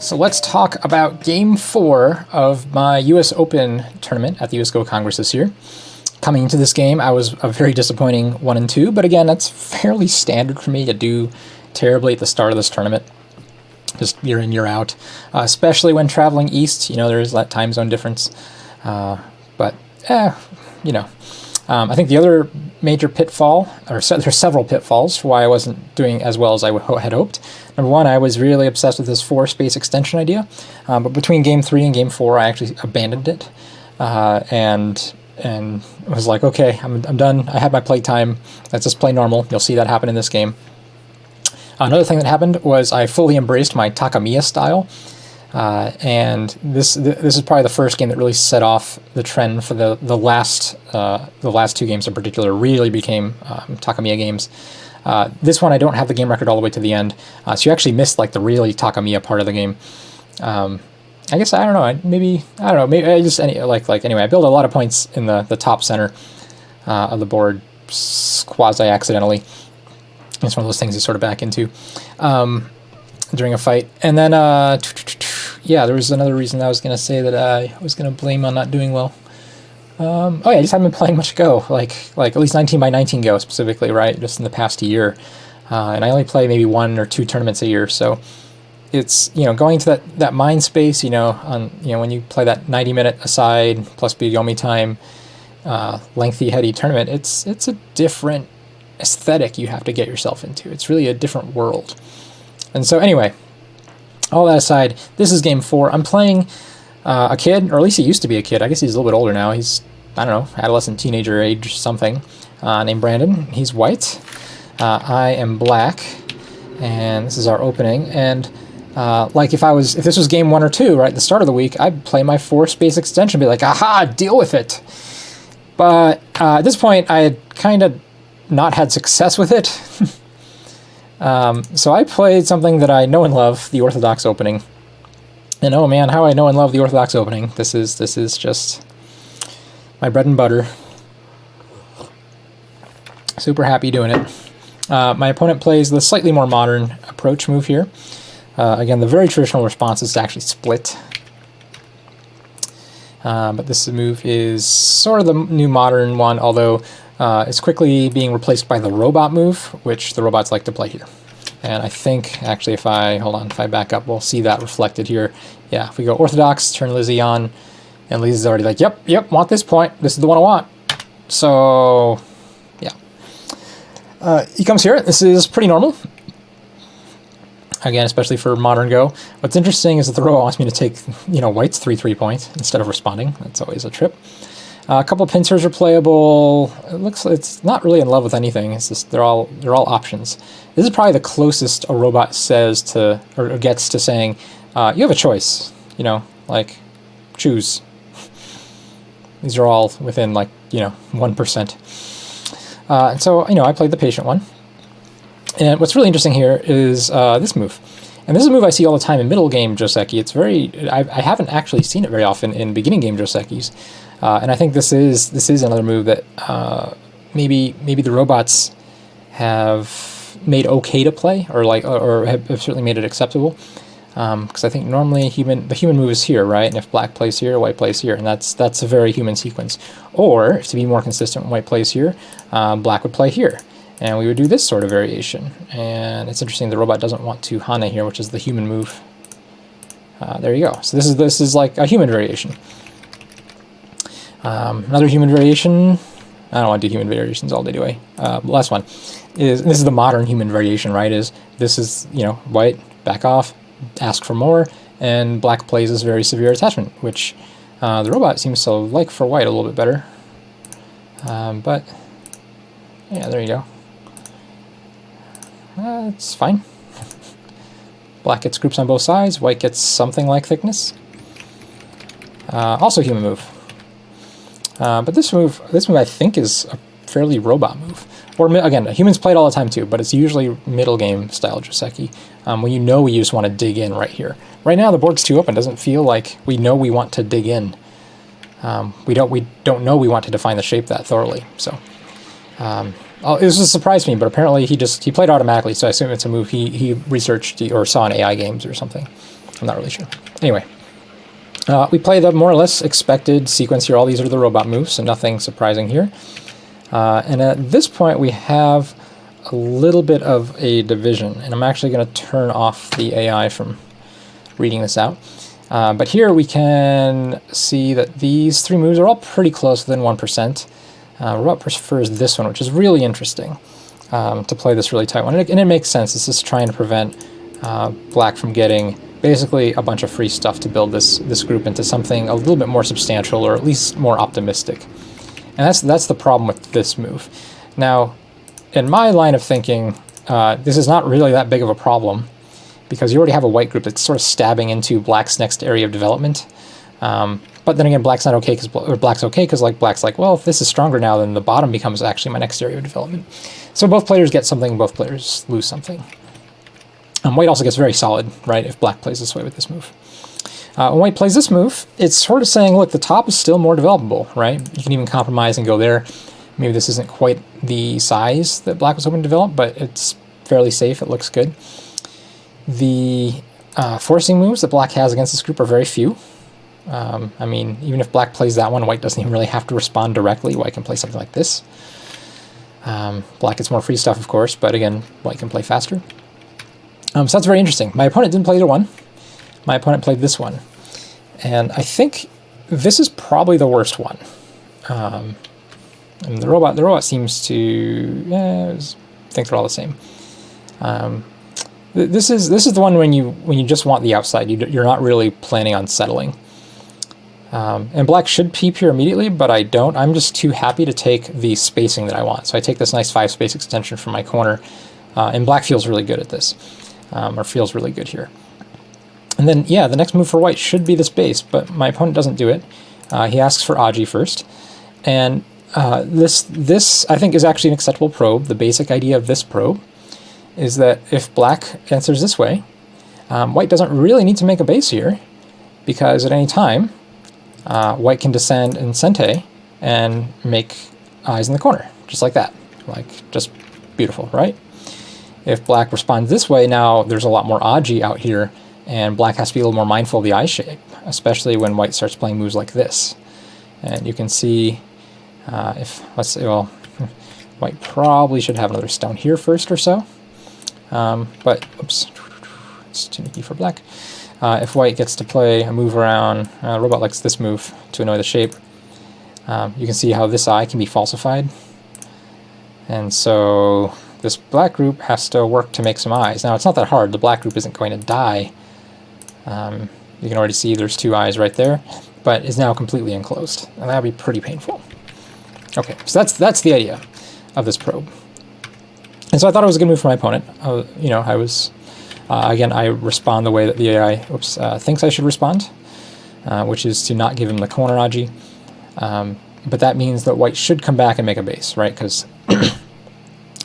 So let's talk about Game 4 of my US Open tournament at the US Go Congress this year. Coming into this game, I was a very disappointing 1 and 2, but again, that's fairly standard for me to do terribly at the start of this tournament, just year in, year out, especially when traveling east. You know, there's that time zone difference, but you know. I think the other major pitfall, there's several pitfalls for why I wasn't doing as well as I had hoped. Number one, I was really obsessed with this 4-space extension idea, but between Game 3 and Game 4, I actually abandoned it, and was like, okay, I'm done. I had my play time. Let's just play normal. You'll see that happen in this game. Another thing that happened was I fully embraced my Takamiya style. And this is probably the first game that really set off the trend for the last 2 games in particular. Really became Takamiya games. This one I don't have the game record all the way to the end, so you actually missed like the really Takamiya part of the game. I guess I don't know. Maybe I just anyway. I built a lot of points in the top center of the board quasi accidentally. It's one of those things you sort of back into during a fight, and then yeah, there was another reason I was going to say that I was going to blame on not doing well. Oh yeah, I just haven't been playing much Go, like at least 19 by 19 Go specifically, right? Just in the past year, and I only play maybe 1 or 2 tournaments a year, so it's, you know, going to that mind space, you know, when you play that 90-minute aside plus Yomi time, lengthy heady tournament, it's a different aesthetic you have to get yourself into. It's really a different world, and so anyway. All that aside, this is Game 4. I'm playing a kid, or at least he used to be a kid. I guess he's a little bit older now. He's, I don't know, adolescent, teenager age something, named Brandon. He's white. I am black, and this is our opening. And like if this was Game 1 or 2, right, at the start of the week, I'd play my 4-space extension and be like, aha, deal with it. But at this point, I had kind of not had success with it. So I played something that I know and love, the Orthodox opening. And oh man, how I know and love the Orthodox opening. This is just my bread and butter. Super happy doing it. My opponent plays the slightly more modern approach move here. Again, the very traditional response is to actually split. But this move is sort of the new modern one, although it's quickly being replaced by the robot move, which the robots like to play here. And I think, actually, if I back up, we'll see that reflected here. Yeah, if we go Orthodox, turn Lizzie on, and Lizzie's already like, yep, want this point. This is the one I want. So, yeah. He comes here. This is pretty normal. Again, especially for modern Go. What's interesting is that the robot wants me to take, white's 3 points instead of responding. That's always a trip. A couple of pincers are playable. It looks like it's not really in love with anything. It's just they're all options. This is probably the closest a robot says to or gets to saying, you have a choice. Like choose. These are all within 1%. And so I played the patient one. And what's really interesting here is this move. And this is a move I see all the time in middle game Joseki. It's I haven't actually seen it very often in beginning game Josekis. And I think this is another move that maybe the robots have made okay to play, or have certainly made it acceptable. Because I think normally the human move is here, right? And if black plays here, white plays here, and that's a very human sequence. Or to be more consistent, when white plays here, black would play here. And we would do this sort of variation. And it's interesting the robot doesn't want to Hane here, which is the human move. There you go. So this is like a human variation. Another human variation. I don't want to do human variations all day, do I? Last one is, this is the modern human variation, right? This is white, back off, ask for more, and black plays this very severe attachment, which the robot seems to like for white a little bit better. But yeah, there you go. It's fine. Black gets groups on both sides, white gets something like thickness. Also human move. But this move I think is a fairly robot move. or again, humans play it all the time too, but it's usually middle game style Joseki, when you know you just want to dig in right here. Right now the board's too open. Doesn't feel like we know we want to dig in. We don't know we want to define the shape that thoroughly. So this was a surprise to me, but apparently he played automatically, so I assume it's a move he researched or saw in AI games or something. I'm not really sure. Anyway, we play the more or less expected sequence here. All these are the robot moves, so nothing surprising here. And at this point we have a little bit of a division, and I'm actually going to turn off the AI from reading this out. But here we can see that these three moves are all pretty close, within 1%. Robot prefers this one, which is really interesting, to play this really tight one. And it makes sense. This is trying to prevent black from getting basically a bunch of free stuff to build this group into something a little bit more substantial, or at least more optimistic. And that's the problem with this move. Now, in my line of thinking, this is not really that big of a problem, because you already have a white group that's sort of stabbing into black's next area of development. But then again, black's not okay, black's okay because black's like, well, if this is stronger now, then the bottom becomes actually my next area of development. So both players get something, both players lose something. White also gets very solid, right, if black plays this way with this move. When white plays this move, it's sort of saying, look, the top is still more developable, right? You can even compromise and go there. Maybe this isn't quite the size that black was hoping to develop, but it's fairly safe. It looks good. The forcing moves that black has against this group are very few. I mean, even if black plays that one, white doesn't even really have to respond directly. White can play something like this. Black gets more free stuff, of course, but again, white can play faster. So that's very interesting. My opponent didn't play either one. My opponent played this one. And I think this is probably the worst one. And the robot seems to think they're all the same. This is the one when you just want the outside. You're not really planning on settling. And black should peep here immediately, but I don't. I'm just too happy to take the spacing that I want. So I take this nice 5 space extension from my corner, and black feels really good at this, or feels really good here. And then, yeah, the next move for white should be this base, but my opponent doesn't do it. He asks for Aji first, and this I think is actually an acceptable probe. The basic idea of this probe is that if black answers this way, white doesn't really need to make a base here, because at any time, white can descend in Sente and make eyes in the corner, just like that. Just beautiful, right? If black responds this way, now there's a lot more Aji out here, and black has to be a little more mindful of the eye shape, especially when white starts playing moves like this. And you can see, let's say, well, white probably should have another stone here first or so. But, oops, it's too nicky for black. If white gets to play a move around, robot likes this move to annoy the shape. You can see how this eye can be falsified. And so this black group has to work to make some eyes. Now, it's not that hard. The black group isn't going to die. You can already see there's 2 eyes right there, but is now completely enclosed. And that would be pretty painful. Okay, so that's the idea of this probe. And so I thought it was a good move for my opponent. I was, again, I respond the way that the AI thinks I should respond, which is to not give him the corner Aji. But that means that white should come back and make a base, right? Because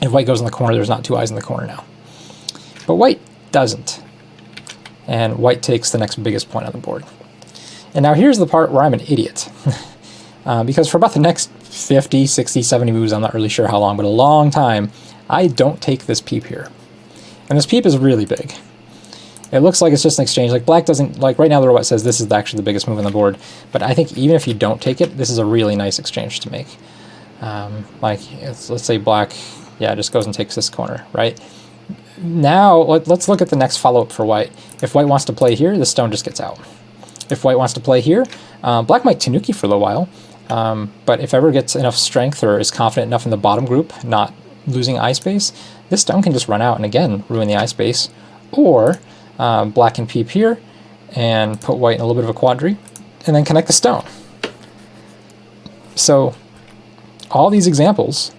if white goes in the corner, there's not 2 eyes in the corner now. But white doesn't. And white takes the next biggest point on the board. And now here's the part where I'm an idiot. Because for about the next 50, 60, 70 moves, I'm not really sure how long, but a long time, I don't take this peep here. And this peep is really big. It looks like it's just an exchange. Black doesn't, right now the robot says this is actually the biggest move on the board, but I think even if you don't take it, this is a really nice exchange to make. Let's say black, just goes and takes this corner, right? Now, let's look at the next follow-up for white. If white wants to play here, the stone just gets out. If white wants to play here, black might Tanuki for a little while, but if ever gets enough strength or is confident enough in the bottom group, not losing eye space, this stone can just run out and again ruin the eye space. Or black can peep here and put white in a little bit of a quadri and then connect the stone. So all these examples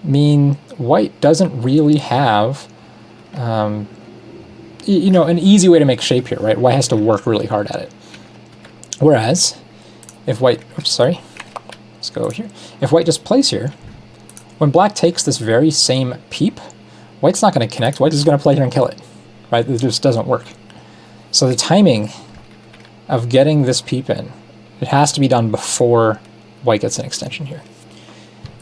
mean white doesn't really have an easy way to make shape here, right? White has to work really hard at it. Whereas if white, let's go here. If white just plays here, when black takes this very same peep, white's not going to connect. White is going to play here and kill it, right? It just doesn't work. So the timing of getting this peep in, it has to be done before white gets an extension here.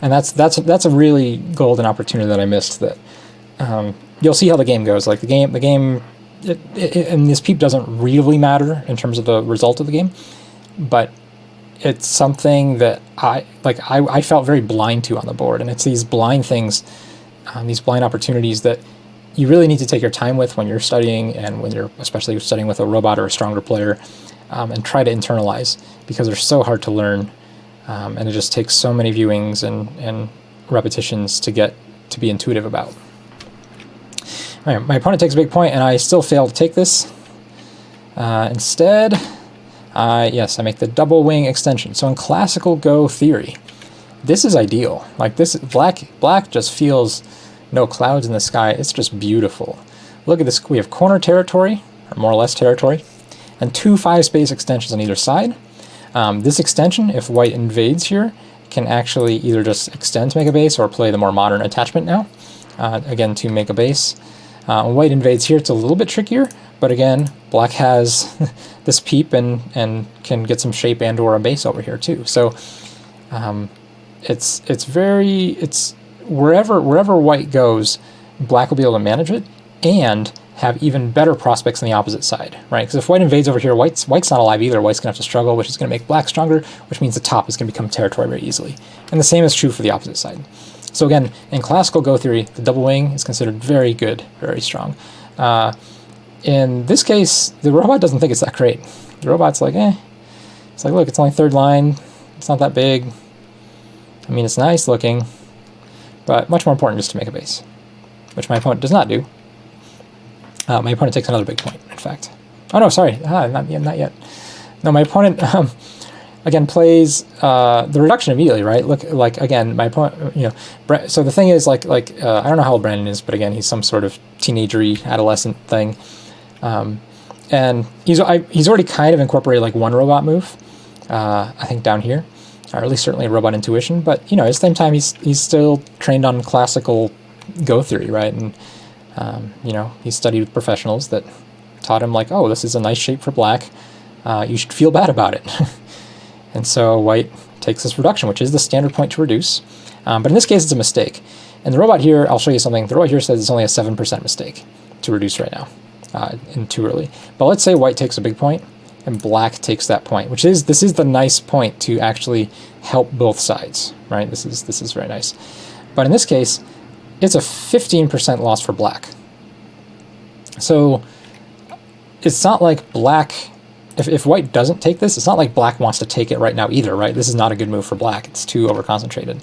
And that's a really golden opportunity that I missed. That you'll see how the game goes. Like the game, and this peep doesn't really matter in terms of the result of the game, but it's something that I felt very blind to on the board, and it's these blind things, these blind opportunities that you really need to take your time with when you're studying, and when you're especially studying with a robot or a stronger player, and try to internalize, because they're so hard to learn, and it just takes so many viewings and repetitions to get to be intuitive about. All right, my opponent takes a big point, and I still fail to take this. Instead, yes, I make the double wing extension. So in classical Go theory, this is ideal. Like this, black just feels no clouds in the sky. It's just beautiful. Look at this. We have corner territory, or more or less territory, and 2 5-space extensions on either side. This extension, if white invades here, can actually either just extend to make a base or play the more modern attachment now, again, to make a base. When white invades here, it's a little bit trickier, but again, black has this peep and can get some shape and or a base over here too. So it's wherever white goes, black will be able to manage it and have even better prospects on the opposite side, right? Because if white invades over here, white's not alive either. White's gonna have to struggle, which is gonna make black stronger, which means the top is gonna become territory very easily. And the same is true for the opposite side. So again, in classical Go theory, the double wing is considered very good, very strong. In this case, the robot doesn't think it's that great. The robot's like, It's like, look, it's only third line. It's not that big. I mean, it's nice looking, but much more important just to make a base, which my opponent does not do. My opponent takes another big point, in fact. Oh no, sorry, not yet. No, my opponent again plays the reduction immediately, right? Look, like again, my opponent, so the thing is, like I don't know how old Brandon is, but again, he's some sort of teenagery, adolescent thing, and he's already kind of incorporated like one robot move, I think down here, or at least certainly robot intuition. But at the same time, he's still trained on classical Go theory, right? And he studied with professionals that taught him like, oh, this is a nice shape for black. You should feel bad about it. And so white takes this reduction, which is the standard point to reduce. But in this case, it's a mistake. And the robot here, I'll show you something. The robot here says it's only a 7% mistake to reduce right now, and too early. But let's say white takes a big point and black takes that point, this is the nice point to actually help both sides, right? This is very nice. But in this case, it's a 15% loss for black. So it's not like black, if white doesn't take this, it's not like black wants to take it right now either, right? This is not a good move for black. It's too overconcentrated.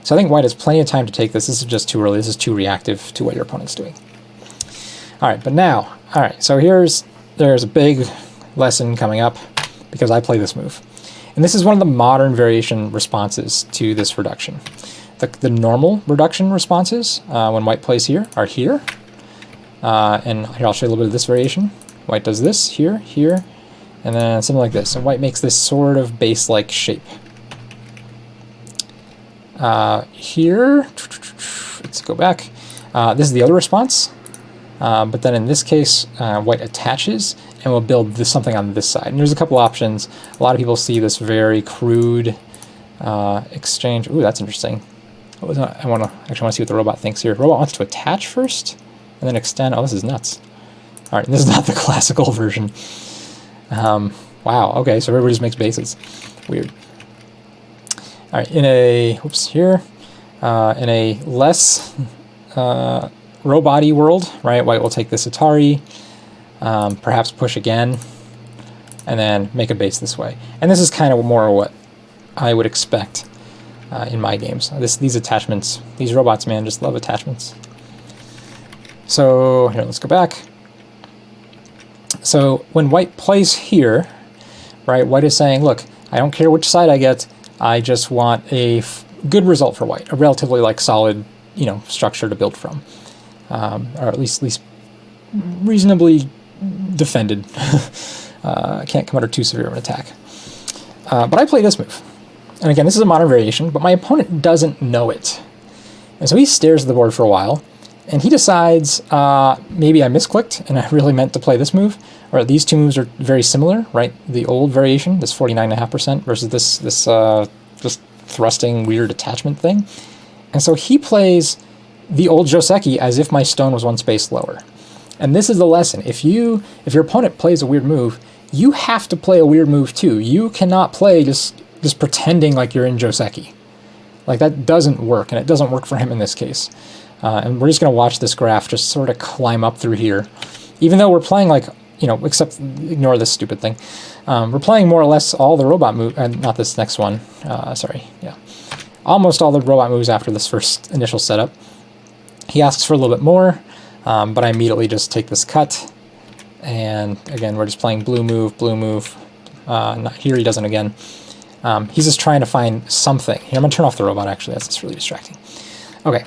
So I think white has plenty of time to take this. This is just too early. This is too reactive to what your opponent's doing. All right, but now, all right, so there's a big lesson coming up because I play this move. And this is one of the modern variation responses to this reduction. The normal reduction responses when white plays here are here. And here I'll show you a little bit of this variation. White does this here, here, and then something like this. And white makes this sort of base-like shape. Here, let's go back. This is the other response. But then in this case, white attaches and will build something on this side. And there's a couple options. A lot of people see this very crude exchange. Ooh, that's interesting. I want to see what the robot thinks here. The robot wants to attach first and then extend. Oh, this is nuts. All right, this is not the classical version. Wow, okay, so everybody just makes bases. Weird. All right, in a less robot-y world, right, white will take this Atari, perhaps push again, and then make a base this way. And this is kind of more what I would expect in my games. These attachments, these robots, man, just love attachments. So here, let's go back. So when white plays here, right, white is saying, look, I don't care which side I get, I just want a good result for white, a relatively like solid, structure to build from, or at least reasonably defended. Can't come under too severe of an attack. But I play this move. And again, this is a modern variation, but my opponent doesn't know it. And so he stares at the board for a while, and he decides, maybe I misclicked, and I really meant to play this move, or these two moves are very similar, right? The old variation, this 49.5% versus this just thrusting weird attachment thing. And so he plays the old Joseki as if my stone was one space lower. And this is the lesson. If your opponent plays a weird move, you have to play a weird move too. You cannot play just pretending like you're in Joseki. Like, that doesn't work, and it doesn't work for him in this case. And we're just going to watch this graph just sort of climb up through here. Even though we're playing, like, you know, except ignore this stupid thing. We're playing more or less all the robot moves, not this next one. Sorry, yeah. Almost all the robot moves after this first initial setup. He asks for a little bit more, but I immediately just take this cut. And again, we're just playing blue move, blue move. Not here, he doesn't again. He's just trying to find something. Here, I'm going to turn off the robot, actually. That's just really distracting. Okay,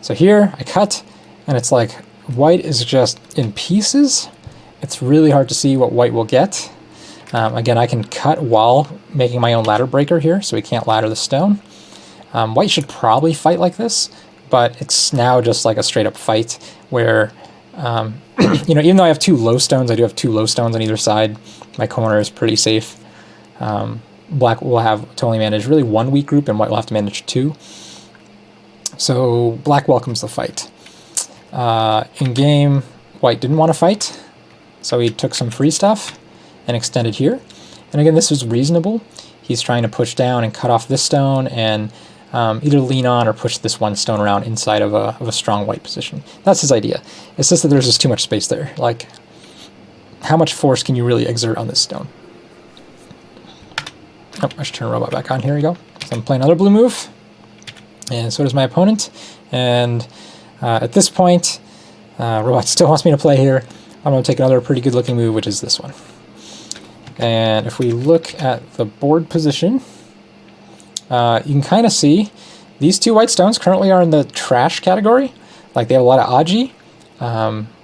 so here I cut, and it's like white is just in pieces. It's really hard to see what white will get. Again, I can cut while making my own ladder breaker here, so we can't ladder the stone. White should probably fight like this, but it's now just like a straight up fight where, you know, even though I have two low stones, I do have two low stones on either side. My corner is pretty safe. Black will have to only manage really one weak group, and white will have to manage two. So black welcomes the fight. In game, white didn't want to fight, so he took some free stuff and extended here. And again, this is reasonable. He's trying to push down and cut off this stone and either lean on or push this one stone around inside of a strong white position. That's his idea. It's just that there's just too much space there. Like, how much force can you really exert on this stone? Oh, I should turn robot back on. Here we go. So I'm playing another blue move, and so does my opponent. And at this point, robot still wants me to play here. I'm going to take another pretty good-looking move, which is this one. And if we look at the board position, you can kind of see these two white stones currently are in the trash category. Like, they have a lot of aji.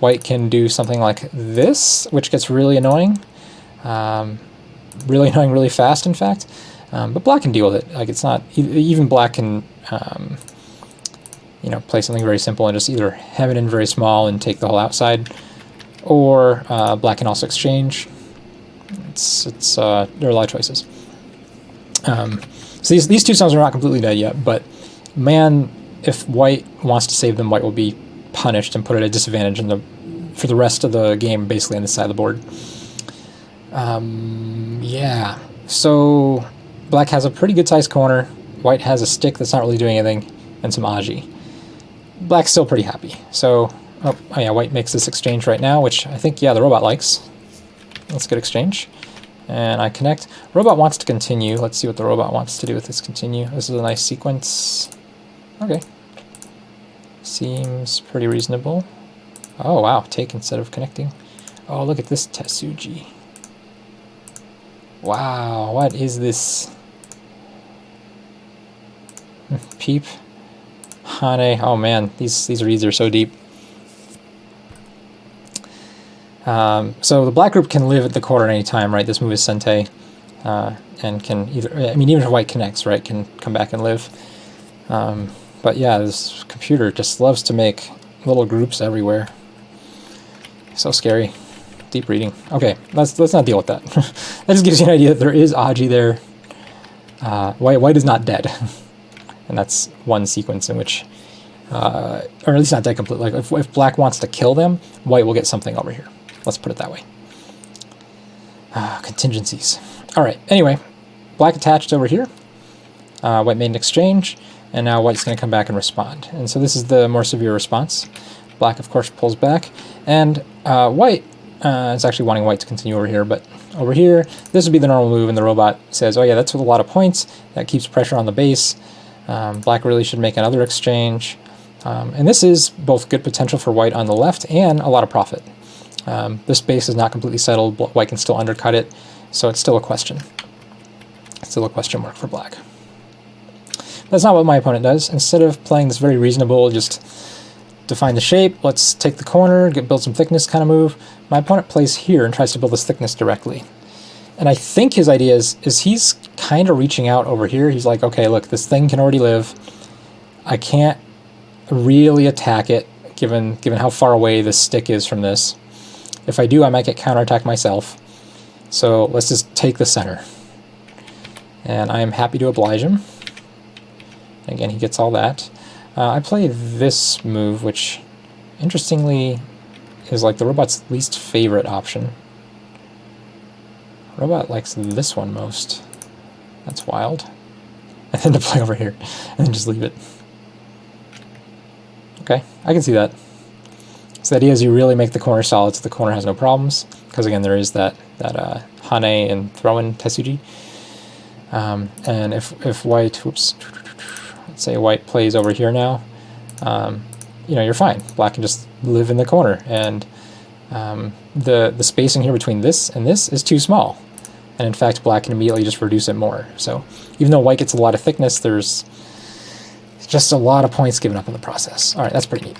White can do something like this, which gets really annoying. Really annoying really fast, in fact. But black can deal with it. Like, it's not... Even black can, you know, play something very simple and just either hem it in very small and take the whole outside, or black can also exchange. There are a lot of choices. So these two stones are not completely dead yet, but man, if white wants to save them, white will be punished and put at a disadvantage for the rest of the game, basically on this side of the board. Yeah, so black has a pretty good sized corner, white has a stick that's not really doing anything, and some aji. Black's still pretty happy. So, oh yeah, white makes this exchange right now, which I think, yeah, the robot likes. Let's get exchange. And I connect. Robot wants to continue. Let's see what the robot wants to do with this continue. This is a nice sequence. Okay. Seems pretty reasonable. Oh, wow. Take instead of connecting. Oh, look at this Tetsuji. Wow, what is this? Peep. Hane. Oh, man. These reads are so deep. So the black group can live at the corner at any time, right? This move is Sente, and can either, I mean, even if white connects, right, can come back and live. But yeah, this computer just loves to make little groups everywhere. So scary. Deep reading. Okay, let's not deal with that. That just gives you an idea that there is aji there. White is not dead. And that's one sequence in which, or at least not dead completely. Like, if black wants to kill them, white will get something over here. Let's put it that way. Contingencies. All right, anyway, black attached over here. White made an exchange, and now white's going to come back and respond. And so this is the more severe response. Black, of course, pulls back, and white is actually wanting white to continue over here, but over here, this would be the normal move, and the robot says, oh yeah, that's with a lot of points. That keeps pressure on the base. Black really should make another exchange. And this is both good potential for white on the left and a lot of profit. This base is not completely settled. White can still undercut it, so it's still a question. It's still a question mark for black. That's not what my opponent does. Instead of playing this very reasonable, just define the shape, let's take the corner, build some thickness kind of move, my opponent plays here and tries to build this thickness directly. And I think his idea is he's kind of reaching out over here. He's like, okay, look, this thing can already live. I can't really attack it, given how far away this stick is from this. If I do, I might get counterattacked myself. So let's just take the center. And I am happy to oblige him. Again, he gets all that. I play this move, which, interestingly, is like the robot's least favorite option. Robot likes this one most. That's wild. And then to play over here, and then just leave it. Okay, I can see that. So the idea is you really make the corner solid so the corner has no problems, because again there is that Hane and throw-in Tetsuji. And if white, whoops, let's say white plays over here now, you know, you're fine. Black can just live in the corner, and the spacing here between this and this is too small. And in fact, black can immediately just reduce it more. So even though white gets a lot of thickness, there's just a lot of points given up in the process. All right, that's pretty neat.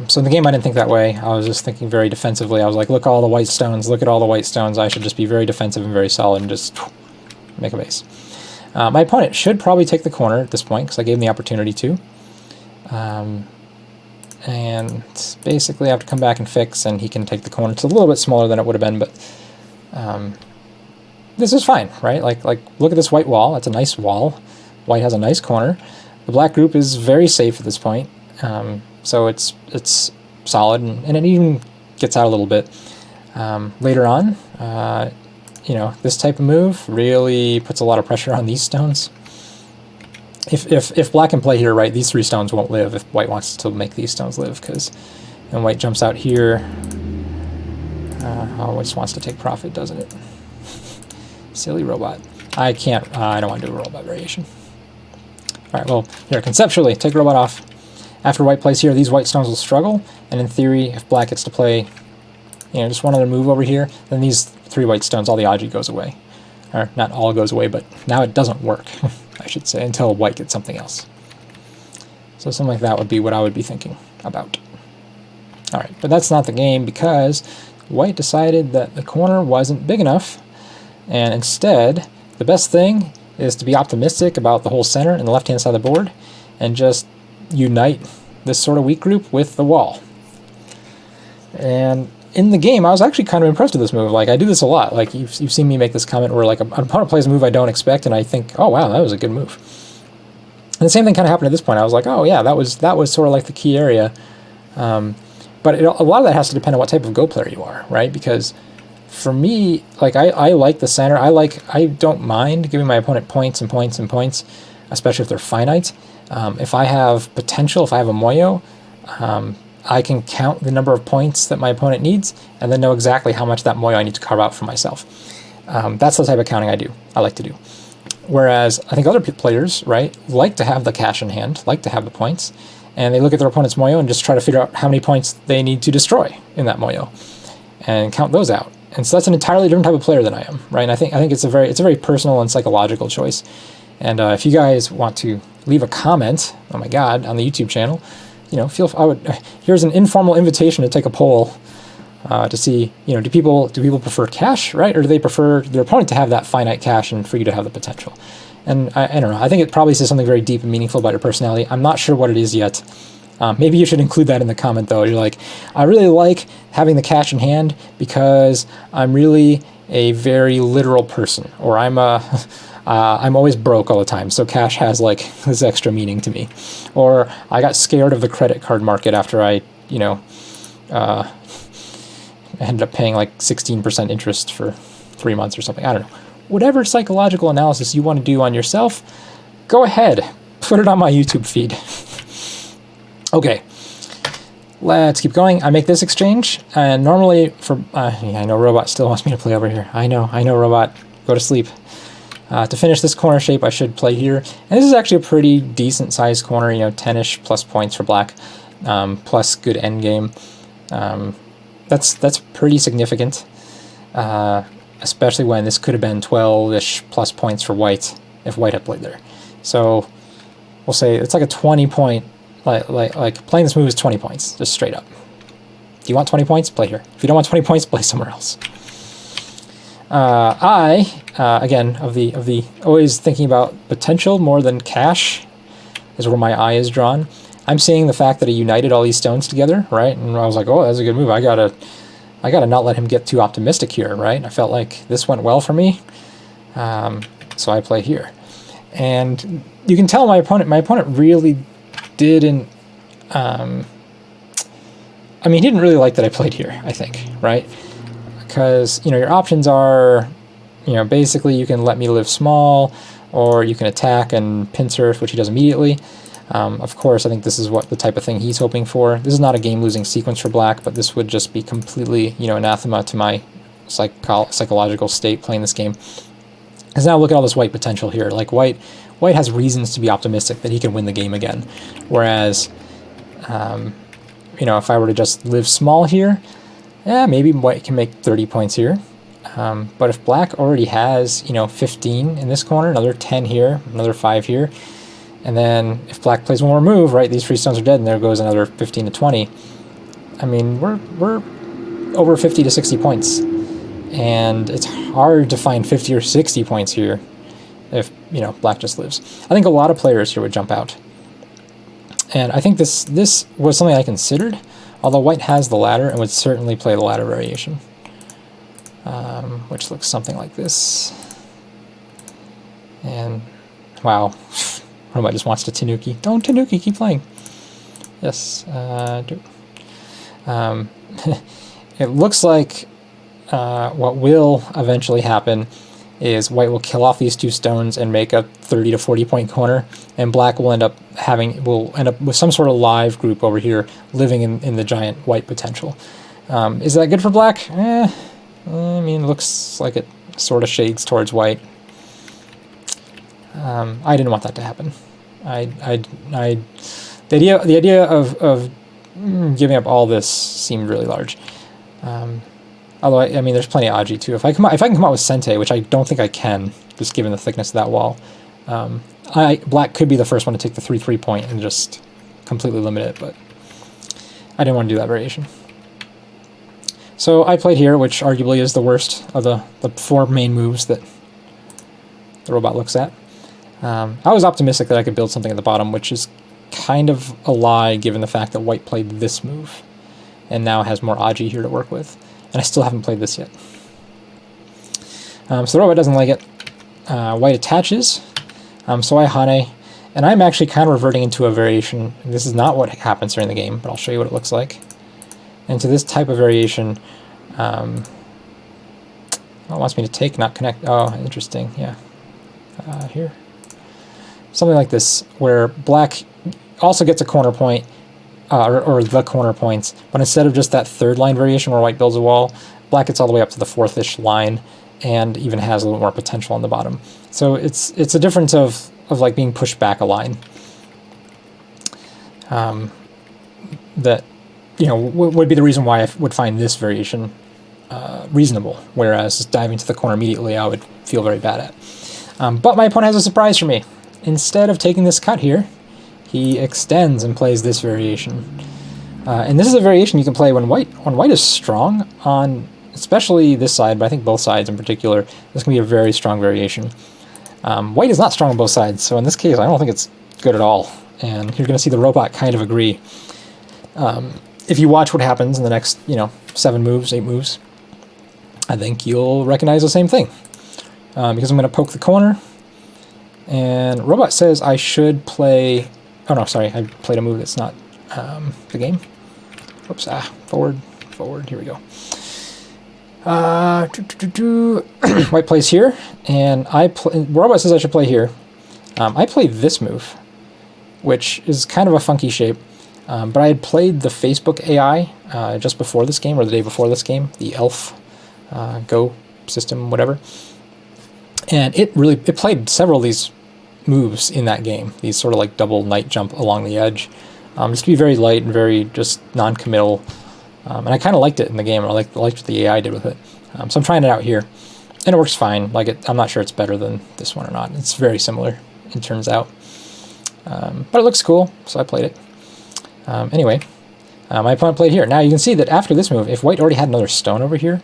So in the game, I didn't think that way. I was just thinking very defensively. I was like, look, all the white stones. Look at all the white stones. I should just be very defensive and very solid and just make a base. My opponent should probably take the corner at this point because I gave him the opportunity to. And basically I have to come back and fix, and he can take the corner. It's a little bit smaller than it would have been, but this is fine, right? Like look at this white wall. That's a nice wall. White has a nice corner. The black group is very safe at this point. So it's solid, and it even gets out a little bit. Later on, you know, this type of move really puts a lot of pressure on these stones. If black can play here, right, these 3 stones won't live if white wants to make these stones live, because when white jumps out here, oh, it just wants to take profit, doesn't it? Silly robot. I can't, I don't want to do a robot variation. All right, well, here, conceptually, take robot off. After white plays here, these white stones will struggle, and in theory, if black gets to play, you know, just one other move over here, then these 3 white stones, all the Aji goes away. Or not all goes away, but now it doesn't work, I should say, until white gets something else. So something like that would be what I would be thinking about. All right, but that's not the game, because white decided that the corner wasn't big enough, and instead, the best thing is to be optimistic about the whole center and the left-hand side of the board, and just unite this sort of weak group with the wall. And in the game, I was actually kind of impressed with this move. Like, I do this a lot. Like, you've seen me make this comment where, like, an opponent plays a move I don't expect, and I think, oh, wow, that was a good move. And the same thing kind of happened at this point. I was like, oh, yeah, that was sort of like the key area. But a lot of that has to depend on what type of Go player you are, right? Because for me, like, I like the center. I don't mind giving my opponent points and points and points, especially if they're finite. If I have potential, if I have a Moyo, I can count the number of points that my opponent needs and then know exactly how much that Moyo I need to carve out for myself. That's the type of counting I like to do. Whereas I think other players, right, like to have the cash in hand, like to have the points, and they look at their opponent's Moyo and just try to figure out how many points they need to destroy in that Moyo and count those out. And so that's an entirely different type of player than I am, right? And I think it's a very personal and psychological choice. And if you guys want to leave a comment, oh my God, on the YouTube channel, you know, here's an informal invitation to take a poll to see, you know, do people prefer cash, right, or do they prefer their opponent to have that finite cash and for you to have the potential? And I don't know. I think it probably says something very deep and meaningful about your personality. I'm not sure what it is yet. Maybe you should include that in the comment, though. You're like, I really like having the cash in hand because I'm really a very literal person, or I'm always broke all the time, so cash has like this extra meaning to me. Or I got scared of the credit card market after I, you know, ended up paying like 16% interest for 3 months or something. I don't know. Whatever psychological analysis you want to do on yourself, go ahead. Put it on my YouTube feed. Okay, let's keep going. I make this exchange, and normally for, yeah, I know Robot still wants me to play over here. I know, Robot, go to sleep. To finish this corner shape, I should play here. And this is actually a pretty decent sized corner, you know, 10-ish plus points for black, plus good endgame. That's pretty significant, especially when this could have been 12-ish plus points for white if white had played there. So we'll say it's like a 20-point, like playing this move is 20 points, just straight up. Do you want 20 points? Play here. If you don't want 20 points, play somewhere else. Again, of the always thinking about potential more than cash, is where my eye is drawn. I'm seeing the fact that he united all these stones together, right? And I was like, oh, that's a good move. I gotta not let him get too optimistic here, right? I felt like this went well for me, so I play here. And you can tell my opponent really didn't, I mean, he didn't really like that I played here, I think, right? Because, you know, your options are, you know, basically you can let me live small, or you can attack and pincer, which he does immediately. Of course, I think this is what the type of thing he's hoping for. This is not a game-losing sequence for black, but this would just be completely, you know, anathema to my psychological state playing this game. Because now look at all this white potential here. Like, white has reasons to be optimistic that he can win the game again. Whereas, you know, if I were to just live small here, yeah, maybe white can make 30 points here. But if black already has, you know, 15 in this corner, another 10 here, another 5 here, and then if black plays one more move, right, these free stones are dead, and there goes another 15 to 20. I mean, we're over 50 to 60 points. And it's hard to find 50 or 60 points here if, you know, black just lives. I think a lot of players here would jump out. And I think this was something I considered, although white has the ladder and would certainly play the ladder variation, which looks something like this. And, wow. Robot just wants to Tanuki. Don't Tanuki, keep playing. Yes. It looks like what will eventually happen is white will kill off these two stones and make a 30 to 40 point corner, and black will end up with some sort of live group over here living in the giant white potential. Is that good for black? I mean, looks like it sort of shades towards white. I didn't want that to happen. The idea of giving up all this seemed really large. Although I mean, there's plenty of Aji too. If I can come out with Sente, which I don't think I can, just given the thickness of that wall, black could be the first one to take the 3/3 point and just completely limit it. But I didn't want to do that variation. So I played here, which arguably is the worst of the 4 main moves that the robot looks at. I was optimistic that I could build something at the bottom, which is kind of a lie given the fact that white played this move and now has more Aji here to work with. And I still haven't played this yet. So the robot doesn't like it. White attaches, so I Hane, and I'm actually kind of reverting into a variation. This is not what happens during the game, but I'll show you what it looks like. And to this type of variation, it wants me to take, not connect. Oh, interesting, yeah. Here. Something like this, where black also gets a corner point, or the corner points, but instead of just that 3rd line variation where white builds a wall, black gets all the way up to the 4th-ish line and even has a little more potential on the bottom. So it's a difference of like being pushed back a line. That, you know, would be the reason why I would find this variation reasonable, whereas just diving to the corner immediately I would feel very bad at. But my opponent has a surprise for me. Instead of taking this cut here, he extends and plays this variation. And this is a variation you can play when white is strong on, especially this side, but I think both sides in particular. This can be a very strong variation. White is not strong on both sides, so in this case I don't think it's good at all. And you're going to see the robot kind of agree. If you watch what happens in the next, you know, 7 moves, 8 moves, I think you'll recognize the same thing. Because I'm going to poke the corner, and robot says I should play... Oh no, sorry, I played a move that's not the game. Oops, forward, here we go. White plays here, and robot says I should play here. I played this move, which is kind of a funky shape, but I had played the Facebook AI just before this game, or the day before this game, the ELF Go system, whatever. And it played several of these moves in that game, these sort of like double knight jump along the edge, just to be very light and very just non-committal, and I kind of liked it in the game. I liked what the AI did with it, so I'm trying it out here, and it works fine. I'm not sure it's better than this one or not. It's very similar, it turns out, but it looks cool, so I played it. Anyway, my opponent played here. Now you can see that after this move, if white already had another stone over here,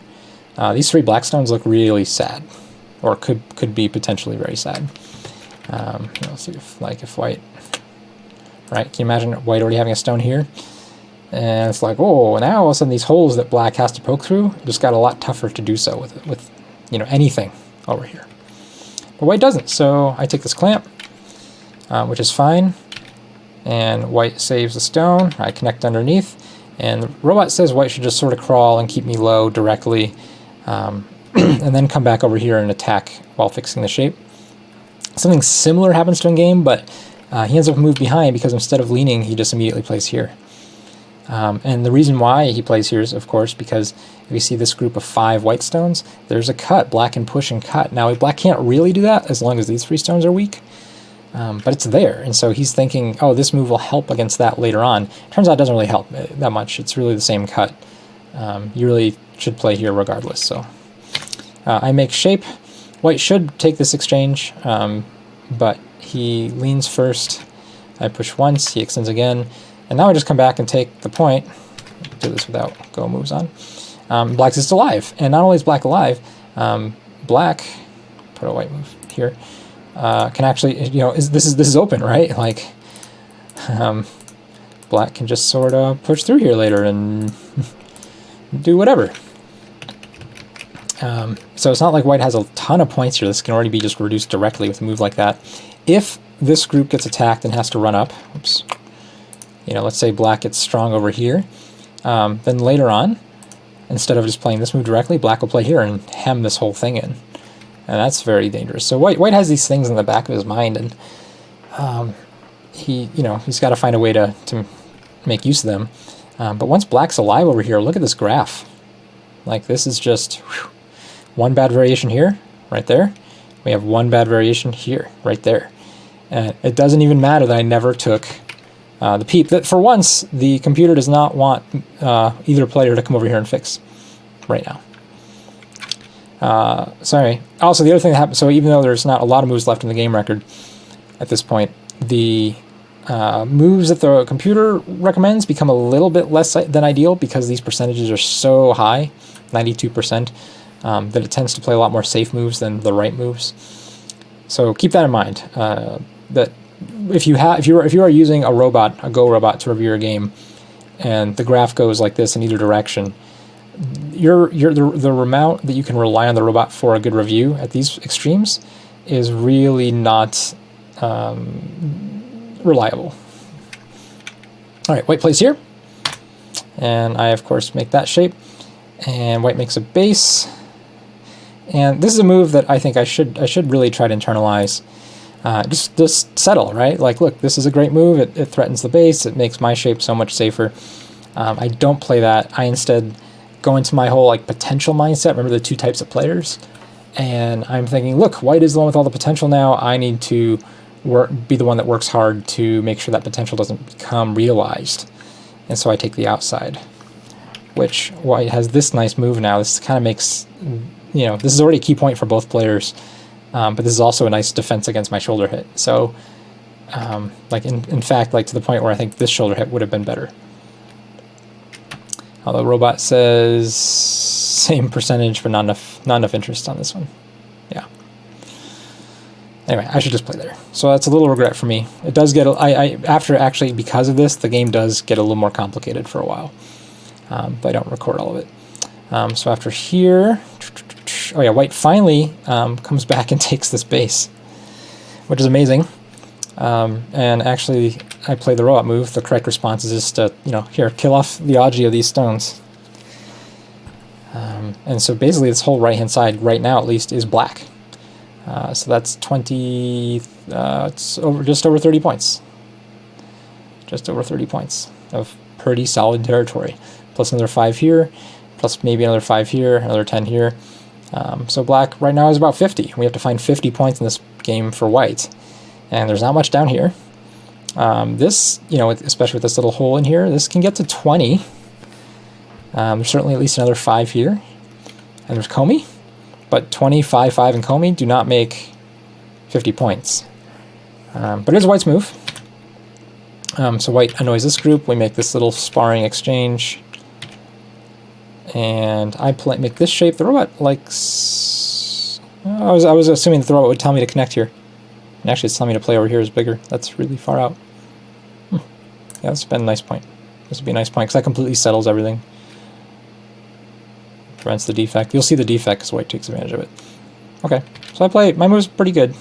these 3 black stones look really sad, or could be potentially very sad. Let's see if white right? Can you imagine white already having a stone here? And it's like, oh, now all of a sudden these holes that black has to poke through just got a lot tougher to do so with you know, anything over here. But white doesn't, so I take this clamp, which is fine, and white saves the stone. I connect underneath, and the robot says white should just sort of crawl and keep me low directly, and then come back over here and attack while fixing the shape. Something similar happens to Endgame, but he ends up moved behind because instead of leaning, he just immediately plays here. And the reason why he plays here is, of course, because if you see this group of 5 white stones, there's a cut. Black can push and cut. Now, black can't really do that as long as these 3 stones are weak, but it's there. And so he's thinking, oh, this move will help against that later on. Turns out it doesn't really help that much. It's really the same cut. You really should play here regardless. So I make shape. White should take this exchange, but he leans first. I push once, he extends again. And now I just come back and take the point. Do this without go moves on. Black's just alive. And not only is black alive, black, put a white move here, can actually, you know, this is open, right? Like, black can just sort of push through here later and do whatever. So it's not like white has a ton of points here. This can already be just reduced directly with a move like that. If this group gets attacked and has to run up, oops, you know, let's say black gets strong over here, then later on, instead of just playing this move directly, black will play here and hem this whole thing in. And that's very dangerous. So white has these things in the back of his mind, and he's got to find a way to make use of them. But once black's alive over here, look at this graph. Like, this is just whew, one bad variation here, right there. We have one bad variation here, right there. And it doesn't even matter that I never took the peep. That for once, the computer does not want either player to come over here and fix right now. Sorry. Also, the other thing that happened, so even though there's not a lot of moves left in the game record at this point, the moves that the computer recommends become a little bit less than ideal because these percentages are so high, 92%, that it tends to play a lot more safe moves than the right moves. So keep that in mind. That if you are using a robot, a Go robot to review your game, and the graph goes like this in either direction, the amount that you can rely on the robot for a good review at these extremes is really not reliable. All right, white plays here, and I of course make that shape, and white makes a base, and this is a move that I think I should really try to internalize. Just settle, right? Like, look, this is a great move. It threatens the base. It makes my shape so much safer. I don't play that. I instead go into my whole like potential mindset. Remember the 2 types of players, and I'm thinking, look, white is the one with all the potential now. I need to be the one that works hard to make sure that potential doesn't become realized. And so I take the outside, which white has this nice move now. This kind of makes, you know, this is already a key point for both players. But this is also a nice defense against my shoulder hit. So, like in fact, like to the point where I think this shoulder hit would have been better. Although robot says same percentage, but not enough interest on this one. Yeah. Anyway, I should just play there. So that's a little regret for me. It does get after actually because of this, the game does get a little more complicated for a while. But I don't record all of it. So after here. Oh yeah, white finally comes back and takes this base, which is amazing. And actually, I play the robot move. The correct response is just to, you know, here, kill off the Aji of these stones. And so basically this whole right-hand side, right now at least, is black. So that's 20, it's just over 30 points. Just over 30 points of pretty solid territory. Plus another 5 here, plus maybe another 5 here, another 10 here. So black right now is about 50. We have to find 50 points in this game for white. And there's not much down here. This, you know, especially with this little hole in here, this can get to 20. There's certainly at least another 5 here. And there's Comey. But 20, 5, 5, and Comey do not make 50 points. But it is white's move. So white annoys this group. We make this little sparring exchange. And I make this shape. The robot likes... I was assuming that the robot would tell me to connect here. And actually it's telling me to play over here is bigger. That's really far out. Yeah, this has been a nice point. This would be a nice point, because that completely settles everything. Prevents the defect. You'll see the defect because white takes advantage of it. Okay, so my move's pretty good.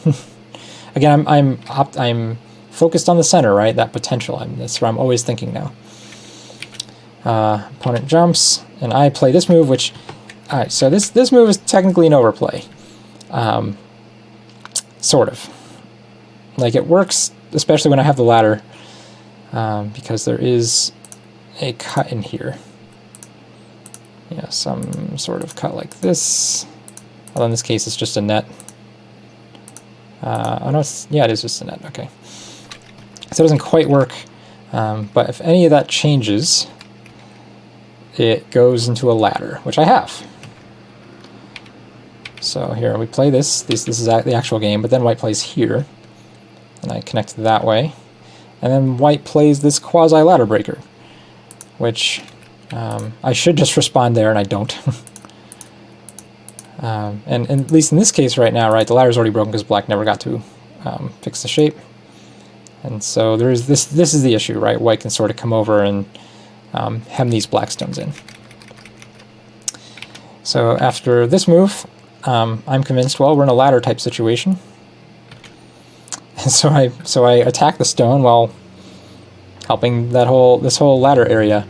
Again, I'm focused on the center, right? That potential. That's where I'm always thinking now. Opponent jumps, and I play this move, which... Alright, so this move is technically an overplay. Sort of. Like, it works, especially when I have the ladder, because there is a cut in here. Yeah, some sort of cut like this. Although in this case it's just a net. Oh no, yeah, it is just a net, okay. So it doesn't quite work, but if any of that changes, it goes into a ladder, which I have. So here, we play this. This is the actual game, but then white plays here, and I connect that way. And then white plays this quasi-ladder breaker, which I should just respond there, and I don't. And at least in this case right now, right, the ladder's already broken because black never got to fix the shape. And so there is this is the issue, right? White can sort of come over and hem these black stones in. So after this move, I'm convinced, well, we're in a ladder type situation. And so I attack the stone while helping this whole ladder area.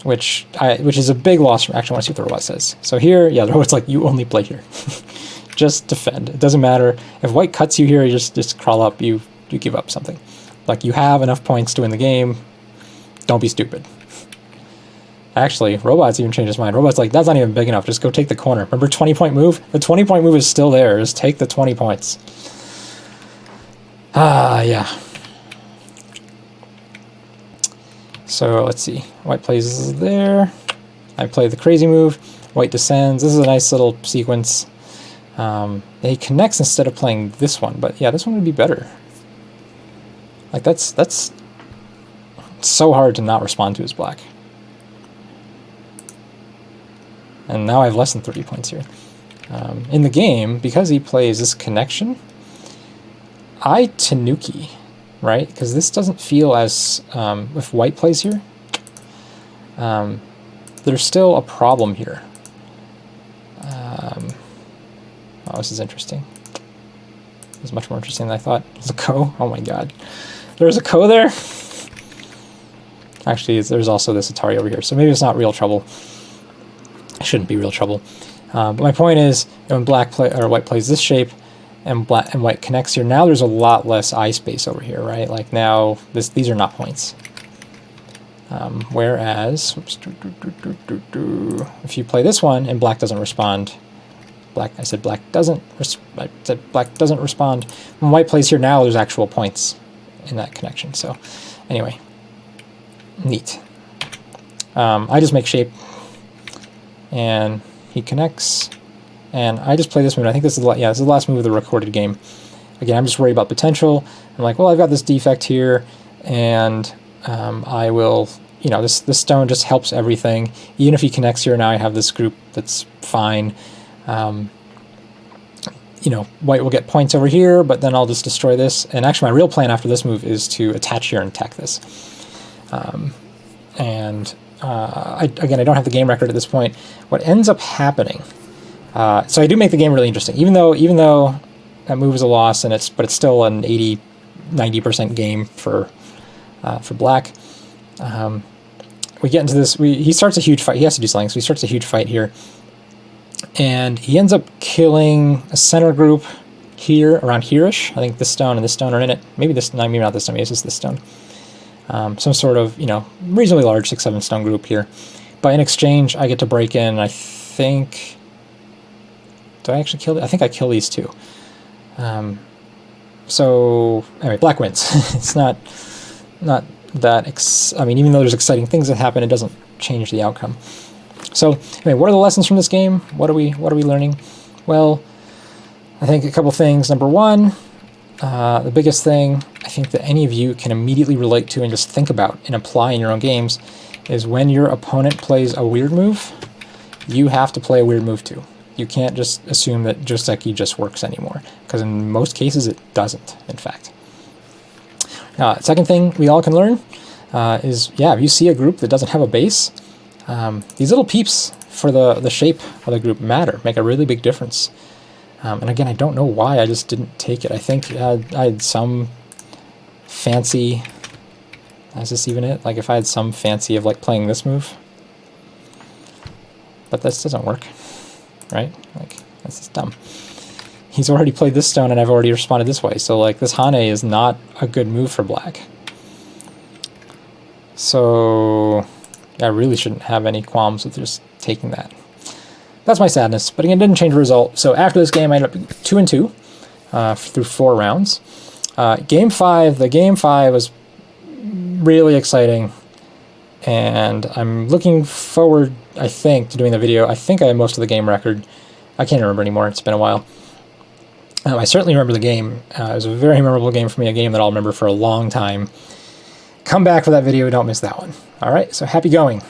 Which is a big loss from actually. I want to see what the robot says. So here, yeah, the robot's like, you only play here. Just defend. It doesn't matter. If white cuts you here, you just crawl up, you give up something. Like, you have enough points to win the game. Don't be stupid. Actually, robot's even changed his mind. Robot's like, that's not even big enough. Just go take the corner. Remember 20-point move? The 20-point move is still there. Just take the 20 points. Yeah. So let's see. White plays there. I play the crazy move. White descends. This is a nice little sequence. He connects instead of playing this one, but yeah, this one would be better. Like, that's so hard to not respond to as black. And now I have less than 30 points here. In the game, because he plays this connection, I Tanuki, right? Because this doesn't feel as... if white plays here, there's still a problem here. Oh, this is interesting. This is much more interesting than I thought. There's a ko. Oh my god. There's a ko there? Actually, there's also this Atari over here, so maybe it's not real trouble. It shouldn't be real trouble. But my point is, when white plays this shape, and white connects here, now there's a lot less eye space over here, right? Like now, these are not points. Whereas, oops, if you play this one and black doesn't respond, black doesn't respond. When white plays here, now there's actual points in that connection. So, anyway, neat. I just make shape, and he connects. And I just play this move. I think this is this is the last move of the recorded game. Again, I'm just worried about potential. I'm like, well, I've got this defect here, and I will, this stone just helps everything. Even if he connects here, now I have this group that's fine. White will get points over here, but then I'll just destroy this. And actually, my real plan after this move is to attach here and attack this. Again, I don't have the game record at this point. What ends up happening... so I do make the game really interesting, even though that move is a loss, but it's still an 80-90% game for black. We get into this. He starts a huge fight. He has to do something, so he starts a huge fight here, and he ends up killing a center group here, around here-ish. I think this stone and this stone are in it. Maybe this, no, maybe not this stone. Maybe it's just this stone. Some sort of reasonably large 6-7 stone group here. But in exchange, I get to break in. I think. Do I actually kill it? I think I kill these two. So anyway, black wins. It's not that even though there's exciting things that happen, it doesn't change the outcome. So anyway, what are the lessons from this game? What are we learning? Well, I think a couple things. Number one, the biggest thing I think that any of you can immediately relate to and just think about and apply in your own games is when your opponent plays a weird move, you have to play a weird move too. You can't just assume that Joseki just works anymore, because in most cases it doesn't, in fact. Second thing we all can learn is, yeah, if you see a group that doesn't have a base, these little peeps for the shape of the group matter, make a really big difference. And again, I don't know why I just didn't take it. I think I had some fancy... Is this even it? Like if I had some fancy of like playing this move. But this doesn't work, right? Like, that's just dumb. He's already played this stone and I've already responded this way. So like this Hane is not a good move for black. So I really shouldn't have any qualms with just taking that. That's my sadness, but again, it didn't change the result. So after this game, I ended up 2-2 through 4 rounds. Game 5, the Game 5 was really exciting, and I'm looking forward, I think, to doing the video. I think I have most of the game record. I can't remember anymore, it's been a while. I certainly remember the game. It was a very memorable game for me, a game that I'll remember for a long time. Come back for that video, don't miss that one. All right, so happy going.